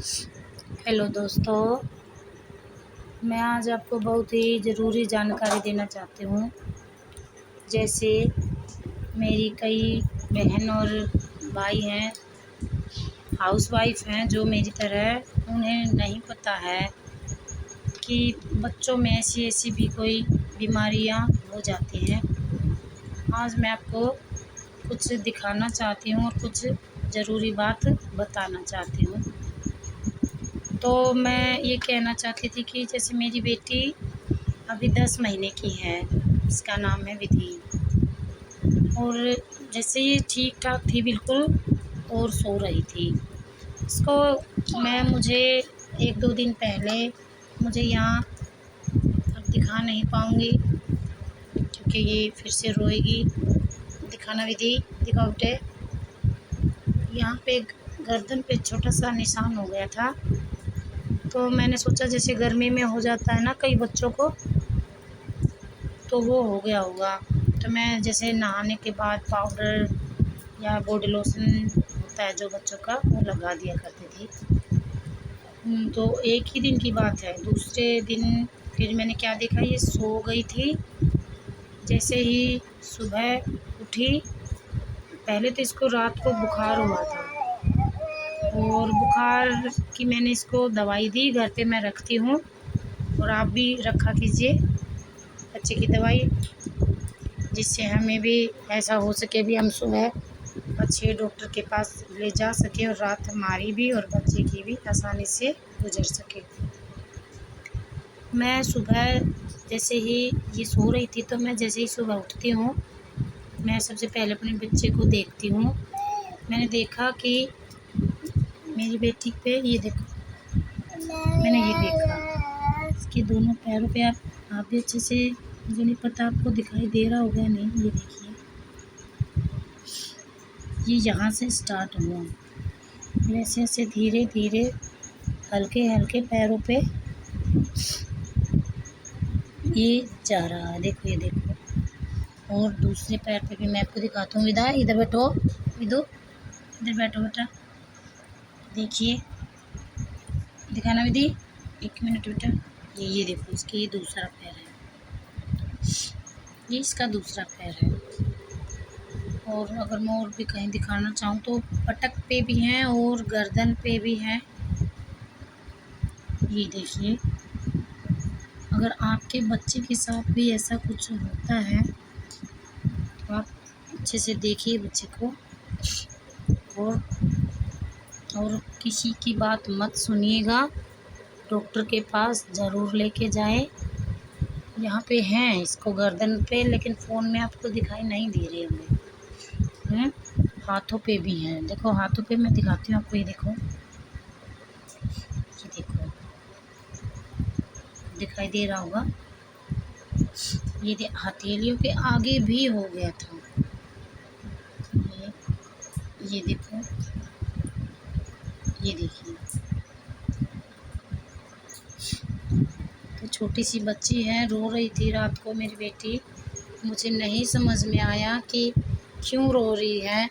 Hello दोस्तों, मैं आज आपको बहुत ही ज़रूरी जानकारी देना चाहती हूँ। जैसे मेरी कई बहन और भाई हैं, हाउसवाइफ हैं जो मेरी तरह, उन्हें नहीं पता है कि बच्चों में ऐसी भी कोई बीमारियाँ हो जाती हैं। आज मैं आपको कुछ दिखाना चाहती हूँ और कुछ ज़रूरी बात बताना चाहती हूँ। तो मैं ये कहना चाहती थी कि जैसे मेरी बेटी अभी 10 महीने की है, इसका नाम है विधि। और जैसे ये ठीक-ठाक थी बिल्कुल और सो रही थी। इसको मुझे 1-2 दिन पहले मुझे यहाँ अब दिखा नहीं पाऊँगी क्योंकि ये फिर से रोएगी। दिखाना विधि, दिखाओ बेटे। यहाँ पे गर्दन पे छोटा-सा निशान हो गया था, तो मैंने सोचा जैसे गर्मी में हो जाता है ना कई बच्चों को, तो वो हो गया होगा। तो मैं जैसे नहाने के बाद पाउडर या बॉडी लोशन होता है जो बच्चों का, वो लगा दिया करती थी। तो एक ही दिन की बात है, दूसरे दिन फिर मैंने क्या देखा, ये सो गई थी। जैसे ही सुबह उठी, पहले तो इसको रात को बुखार हुआ था और बुखार की मैंने इसको दवाई दी, घर पे मैं रखती हूँ और आप भी रखा कीजिए बच्चे की दवाई, जिससे हमें भी ऐसा हो सके भी हम सुबह अच्छे डॉक्टर के पास ले जा सके और रात हमारी भी और बच्चे की भी आसानी से गुजर सके। मैं सुबह जैसे ही ये सो रही थी, तो मैं जैसे ही सुबह उठती हूँ, मैं सबसे पहले अपने बच्चे को देखती हूँ। मैंने देखा कि मेरी बेटी पे ये देखो, मैंने ये देखा इसके दोनों पैरों पे, आप भी अच्छे से, मुझे नहीं पता आपको दिखाई दे रहा होगा नहीं, ये देखिए, ये यहाँ से स्टार्ट हुआ, ऐसे ऐसे धीरे धीरे हल्के हल्के पैरों पे ये जा रहा है। देखो, ये देखो। और दूसरे पैर पे भी मैं आपको दिखाता हूँ। विदा, इधर बैठो, विदु इधर बैठो बेटा, देखिए, दिखाना विधि, 1 मिनट बेटा। ये देखो, इसकी ये दूसरा पैर है, ये इसका दूसरा पैर है। और अगर मैं और भी कहीं दिखाना चाहूँ तो पटक पे भी हैं और गर्दन पे भी हैं। ये देखिए, अगर आपके बच्चे के साथ भी ऐसा कुछ होता है तो आप अच्छे से देखिए बच्चे को, और किसी की बात मत सुनिएगा, डॉक्टर के पास ज़रूर लेके जाएं। यहाँ पे हैं इसको गर्दन पे, लेकिन फ़ोन में आपको दिखाई नहीं दे रहे होंगे। हाथों पे भी हैं, देखो हाथों पे मैं दिखाती हूँ आपको, ये देखो, ये देखो, दिखाई दे रहा होगा। ये हथेलियों के आगे भी हो गया था, ये देखो, ये देखिए। तो छोटी सी बच्ची है, रो रही थी रात को मेरी बेटी। मुझे नहीं समझ में आया कि क्यों रो रही है,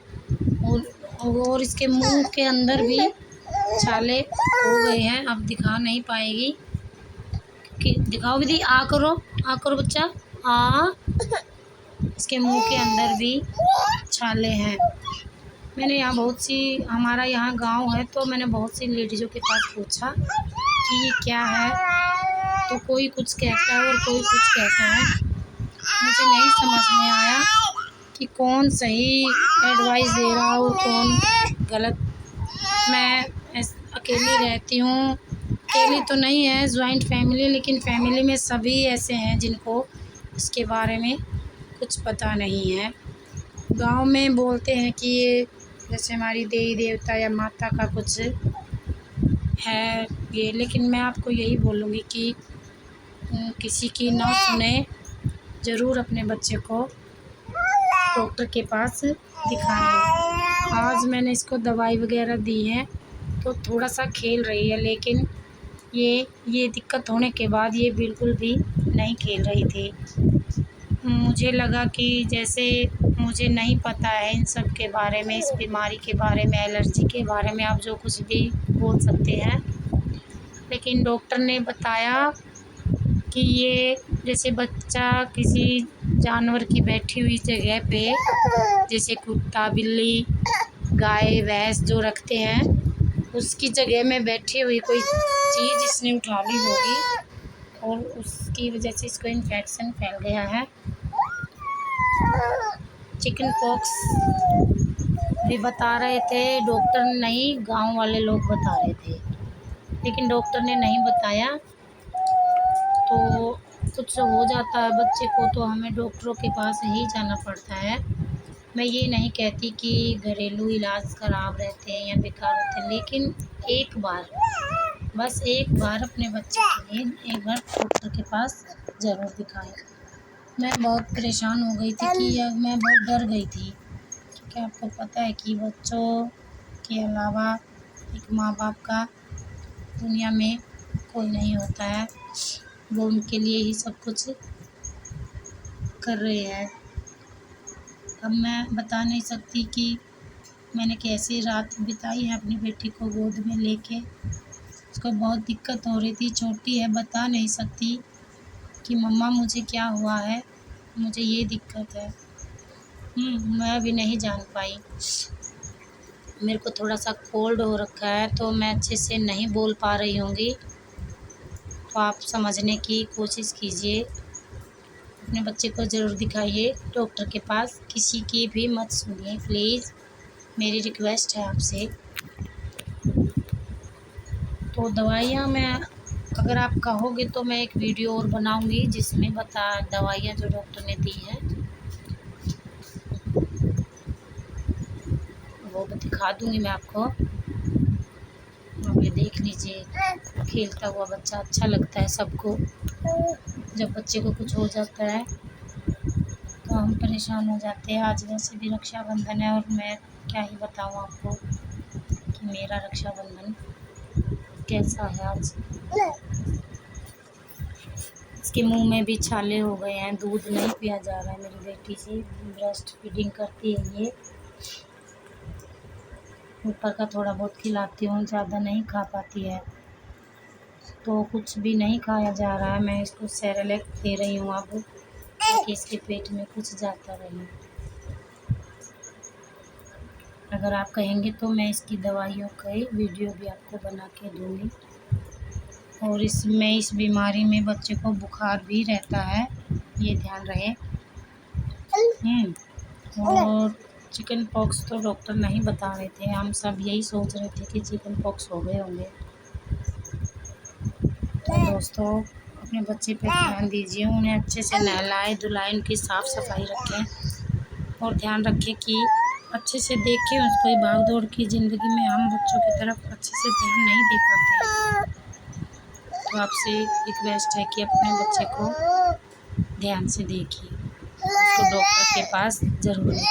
और इसके मुंह के अंदर भी छाले हो गए हैं। अब दिखा नहीं पाएगी कि, दिखाओ विधि, आ करो बच्चा, आ। इसके मुंह के अंदर भी छाले हैं। मैंने यहाँ बहुत सी, हमारा यहाँ गांव है, तो मैंने बहुत सी लेडीज़ों के पास पूछा कि ये क्या है, तो कोई कुछ कहता है और कोई कुछ कहता है। मुझे नहीं समझ में आया कि कौन सही एडवाइस दे रहा हो, कौन गलत। मैं अकेली रहती हूँ, अकेली तो नहीं है, जॉइंट फैमिली, लेकिन फैमिली में सभी ऐसे हैं जिनको इसके बारे में कुछ पता नहीं है। गांव में बोलते हैं कि ये जैसे हमारी देवी देवता या माता का कुछ है ये, लेकिन मैं आपको यही बोलूँगी कि किसी की ना सुने, ज़रूर अपने बच्चे को डॉक्टर के पास दिखाएं। आज मैंने इसको दवाई वगैरह दी है, तो थोड़ा सा खेल रही है, लेकिन ये दिक्कत होने के बाद ये बिल्कुल भी नहीं खेल रही थी। मुझे लगा कि जैसे मुझे नहीं पता है इन सब के बारे में, इस बीमारी के बारे में, एलर्जी के बारे में आप जो कुछ भी बोल सकते हैं। लेकिन डॉक्टर ने बताया कि ये जैसे बच्चा किसी जानवर की बैठी हुई जगह पे, जैसे कुत्ता, बिल्ली, गाय, भैंस जो रखते हैं, उसकी जगह में बैठी हुई कोई चीज़ इसने उठा ली होगी और उसकी वजह से इसको इन्फेक्शन फैल गया है। चिकन पॉक्स भी बता रहे थे डॉक्टर, नहीं गांव वाले लोग बता रहे थे, लेकिन डॉक्टर ने नहीं बताया। तो कुछ हो जाता है बच्चे को तो हमें डॉक्टरों के पास ही जाना पड़ता है। मैं ये नहीं कहती कि घरेलू इलाज ख़राब रहते हैं या बेकार होते हैं, लेकिन एक बार, बस एक बार अपने बच्चे के लिए एक बार डॉक्टर के पास ज़रूर दिखाएं। मैं बहुत परेशान हो गई थी कि मैं बहुत डर गई थी, क्योंकि आपको पता है कि बच्चों के अलावा एक माँ बाप का दुनिया में कोई नहीं होता है, वो उनके लिए ही सब कुछ कर रहे हैं। अब मैं बता नहीं सकती कि मैंने कैसे रात बिताई है अपनी बेटी को गोद में लेके। उसको बहुत दिक्कत हो रही थी, छोटी है, बता नहीं सकती कि मम्मा मुझे क्या हुआ है, मुझे ये दिक्कत है। मैं भी नहीं जान पाई। मेरे को थोड़ा सा कोल्ड हो रखा है तो मैं अच्छे से नहीं बोल पा रही होंगी, तो आप समझने की कोशिश कीजिए। अपने बच्चे को ज़रूर दिखाइए डॉक्टर के पास, किसी की भी मत सुनिए प्लीज़, मेरी रिक्वेस्ट है आपसे। तो दवाइयाँ मैं, अगर आप कहोगे तो मैं एक वीडियो और बनाऊंगी जिसमें दवाइयाँ जो डॉक्टर ने दी हैं वो दिखा दूंगी मैं आपको। आप ये देख लीजिए, खेलता हुआ बच्चा अच्छा लगता है सबको। जब बच्चे को कुछ हो जाता है तो हम परेशान हो जाते हैं। आज वैसे भी रक्षाबंधन है और मैं क्या ही बताऊँ आपको कि मेरा रक्षाबंधन कैसा है आज। इसके मुंह में भी छाले हो गए हैं, दूध नहीं पिया जा रहा है मेरी बेटी से, ब्रेस्ट फीडिंग करती है ये। ऊपर का थोड़ा बहुत खिलाती हूँ, ज़्यादा नहीं खा पाती है, तो कुछ भी नहीं खाया जा रहा है। मैं इसको सेरेलैक दे रही हूँ अब, ताकि इसके पेट में कुछ जाता रहे। अगर आप कहेंगे तो मैं इसकी दवाइयों का वीडियो भी आपको बना के दूँगी। और इस बीमारी में बच्चे को बुखार भी रहता है, ये ध्यान रहे। और चिकन पॉक्स तो डॉक्टर नहीं बता रहे थे, हम सब यही सोच रहे थे कि चिकन पॉक्स हो गए होंगे। तो दोस्तों अपने बच्चे पे ध्यान दीजिए, उन्हें अच्छे से नहलाएं धुलाएं, उनकी साफ़ सफाई रखें और ध्यान रखें कि अच्छे से देखें उसको। भाग दौड़ की ज़िंदगी में हम बच्चों की तरफ अच्छे से ध्यान नहीं दे पाते हैं, तो आपसे रिक्वेस्ट है कि अपने बच्चे को ध्यान से देखिए, उसको डॉक्टर के पास ज़रूर